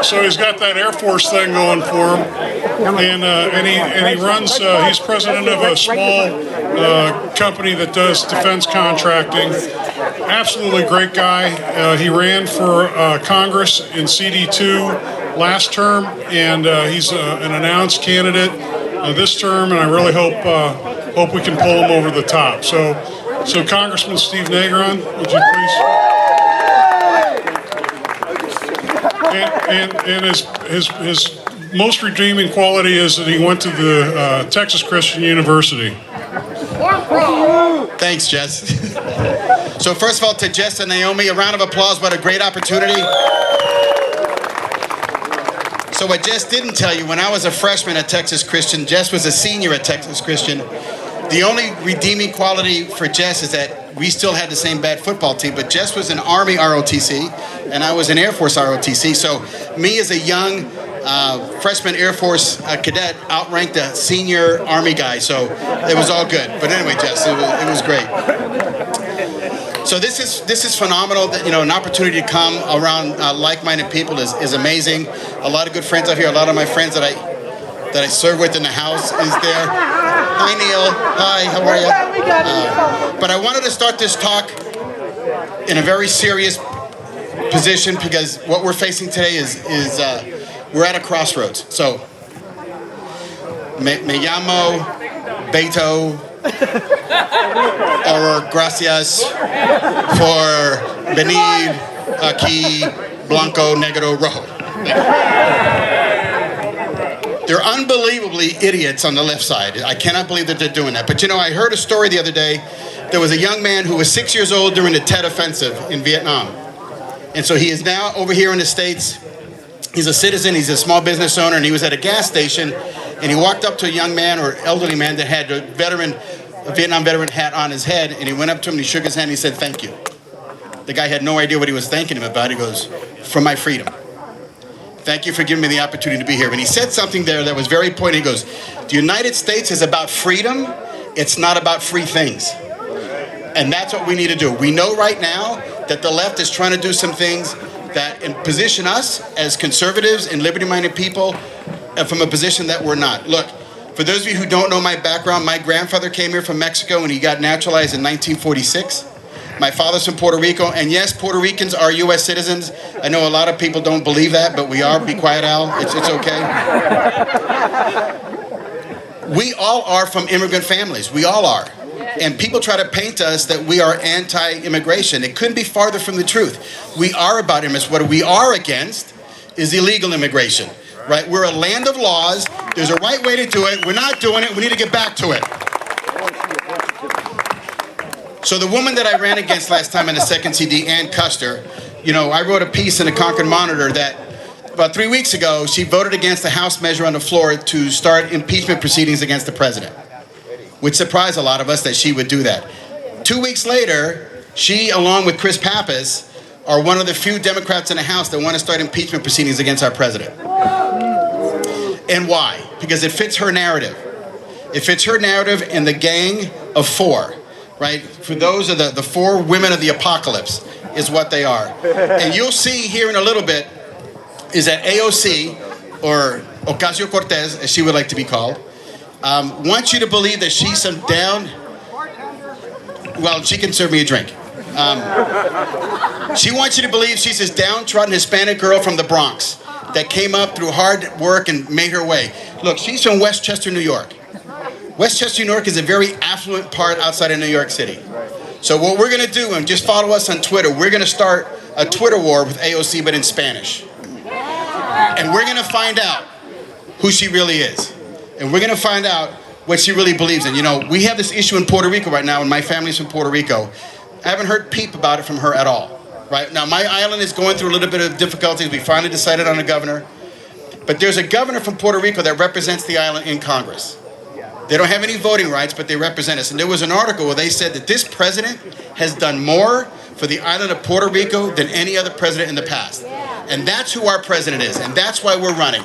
So he's got that Air Force thing going for him, and he runs. He's president of a small company that does defense contracting. Absolutely great guy. He ran for Congress in CD2 last term, and he's an announced candidate this term. And I really hope we can pull him over the top. So Congressman Steve Negron, would you please? And his most redeeming quality is that he went to the Texas Christian University. Thanks, Jess. So first of all, to Jess and Naomi, a round of applause. What a great opportunity. So what Jess didn't tell you, when I was a freshman at Texas Christian, Jess was a senior at Texas Christian. The only redeeming quality for Jess is that we still had the same bad football team, but Jess was an Army ROTC, and I was an Air Force ROTC. So me as a young freshman Air Force cadet outranked a senior Army guy, so it was all good. But anyway, Jess, it was great. So this is phenomenal. That, an opportunity to come around like-minded people is amazing. A lot of good friends out here. A lot of my friends that I serve with in the house is there. Hi, Neil. Hi, how are you? But I wanted to start this talk in a very serious position because what we're facing today is we're at a crossroads. So, me llamo Beto, or gracias por venir aquí, blanco, negro, rojo. They're unbelievably idiots on the left side. I cannot believe that they're doing that. But I heard a story the other day. There was a young man who was 6 years old during the Tet Offensive in Vietnam. And so he is now over here in the States. He's a citizen, he's a small business owner, and he was at a gas station, and he walked up to a young man or elderly man that had a Vietnam veteran hat on his head, and he went up to him and he shook his hand and he said, "Thank you." The guy had no idea what he was thanking him about. He goes, "For my freedom. Thank you for giving me the opportunity to be here." And he said something there that was very poignant. He goes, "The United States is about freedom. It's not about free things." And that's what we need to do. We know right now that the left is trying to do some things that position us as conservatives and liberty-minded people from a position that we're not. Look, for those of you who don't know my background, my grandfather came here from Mexico and he got naturalized in 1946. My father's from Puerto Rico, and yes, Puerto Ricans are U.S. citizens. I know a lot of people don't believe that, but we are. Be quiet, Al. It's okay. We all are from immigrant families. We all are. And people try to paint us that we are anti-immigration. It couldn't be farther from the truth. We are about immigrants. What we are against is illegal immigration, right? We're a land of laws. There's a right way to do it. We're not doing it. We need to get back to it. So the woman that I ran against last time in the second CD, Ann Custer, I wrote a piece in the Concord Monitor that about 3 weeks ago, she voted against the House measure on the floor to start impeachment proceedings against the president, which surprised a lot of us that she would do that. 2 weeks later, she, along with Chris Pappas, are one of the few Democrats in the House that want to start impeachment proceedings against our president. And why? Because it fits her narrative. It fits her narrative in the Gang of Four, right? For those are the four women of the apocalypse is what they are. And you'll see here in a little bit is that AOC, or Ocasio-Cortez, as she would like to be called, wants you to believe that she's some well, she can serve me a drink. She wants you to believe she's this downtrodden Hispanic girl from the Bronx that came up through hard work and made her way. Look, she's from Westchester, New York. Westchester, New York is a very affluent part outside of New York City. So what we're going to do, and just follow us on Twitter, we're going to start a Twitter war with AOC, but in Spanish. And we're going to find out who she really is. And we're going to find out what she really believes in. We have this issue in Puerto Rico right now, and my family's from Puerto Rico. I haven't heard peep about it from her at all. Right now, my island is going through a little bit of difficulties. We finally decided on a governor. But there's a governor from Puerto Rico that represents the island in Congress. They don't have any voting rights, but they represent us. And there was an article where they said that this president has done more for the island of Puerto Rico than any other president in the past. And that's who our president is, and that's why we're running.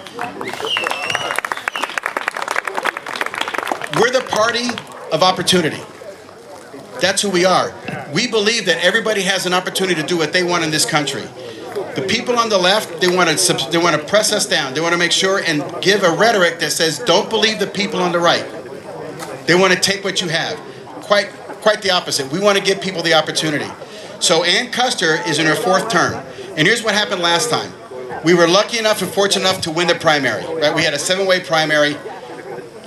We're the party of opportunity. That's who we are. We believe that everybody has an opportunity to do what they want in this country. The people on the left, they want to press us down. They want to make sure and give a rhetoric that says, don't believe the people on the right. They want to take what you have. Quite the opposite. We want to give people the opportunity. So Ann Custer is in her 4th term. And here's what happened last time. We were lucky enough and fortunate enough to win the primary. Right? We had a 7-way primary.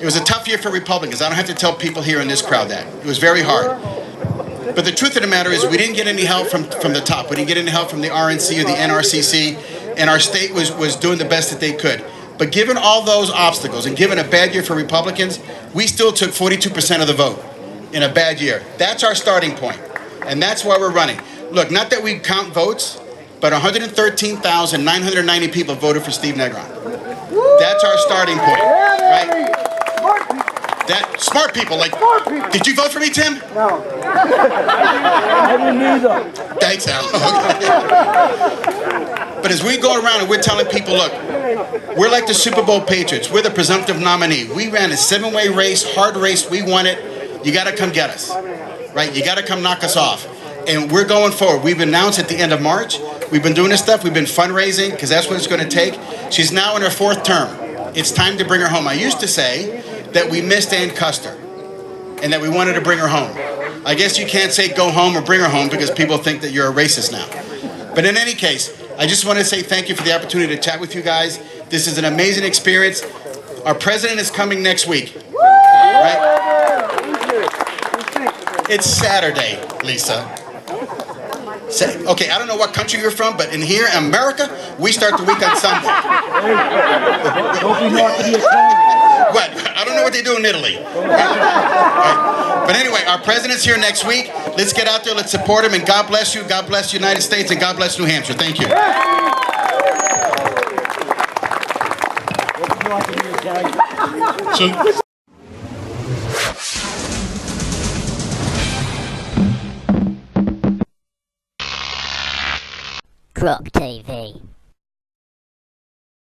It was a tough year for Republicans. I don't have to tell people here in this crowd that. It was very hard. But the truth of the matter is we didn't get any help from the top. We didn't get any help from the RNC or the NRCC, and our state was doing the best that they could. But given all those obstacles and given a bad year for Republicans, we still took 42% of the vote in a bad year. That's our starting point, and that's why we're running. Look, not that we count votes, but 113,990 people voted for Steve Negron. That's our starting point, right? That smart people, like, did you vote for me, Tim? No. I didn't either. Thanks, Al. But as we go around and we're telling people, look, we're like the Super Bowl Patriots. We're the presumptive nominee. We ran a 7-way race, hard race. We won it. You got to come get us, right? You got to come knock us off. And we're going forward. We've announced at the end of March. We've been doing this stuff. We've been fundraising because that's what it's going to take. She's now in her 4th term. It's time to bring her home. I used to say that we missed Ann Custer and that we wanted to bring her home. I guess you can't say go home or bring her home because people think that you're a racist now. But in any case, I just want to say thank you for the opportunity to chat with you guys. This is an amazing experience. Our president is coming next week. Right? It's Saturday, Lisa. Okay, I don't know what country you're from, but in here, America, we start the week on Sunday. Don't be north of the economy. What? I don't know what they do in Italy. Right. But anyway, our president's here next week. Let's get out there, let's support him, and God bless you, God bless the United States, and God bless New Hampshire. Thank you. Don't be north of the Italian. So Croc TV.